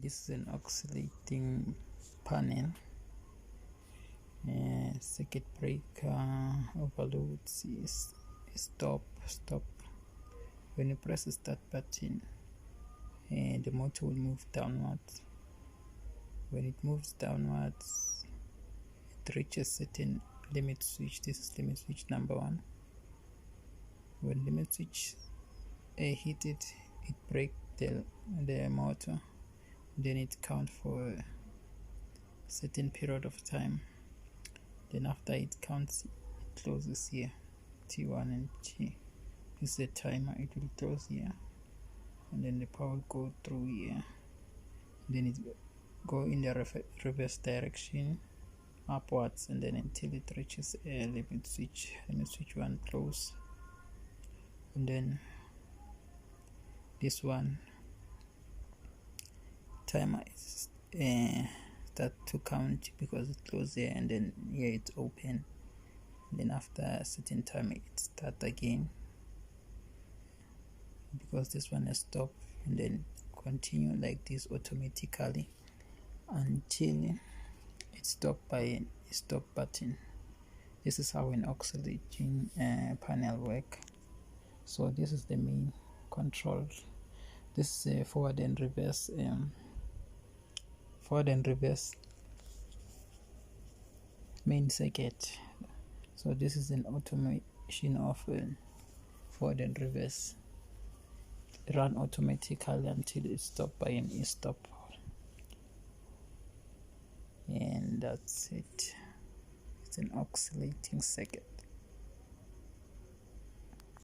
this is an oscillating panel. Circuit breaker overloads is stop. When you press the start button, the motor will move downwards. When it moves downwards, it reaches certain limit switch. This is limit switch number 1. When limit switch hit it, it breaks the motor. Then it counts for a certain period of time. Then after it counts, it closes here, T1 and T. This is the timer. It will close here, and then the power will go through here. Then it go in the reverse direction upwards, and then until it reaches a limit switch 1 close. And then this one timer is start to count because it closed here, and then here it's open. And then after a certain time it start again because this one has stopped, and then continue like this automatically until it's stopped by a stop button. This is how an oscillating panel work. So this is the main control. This is forward and reverse main circuit. So this is an automation of forward and reverse, run automatically until it's stopped by an stop. And that's it. It's an oscillating circuit.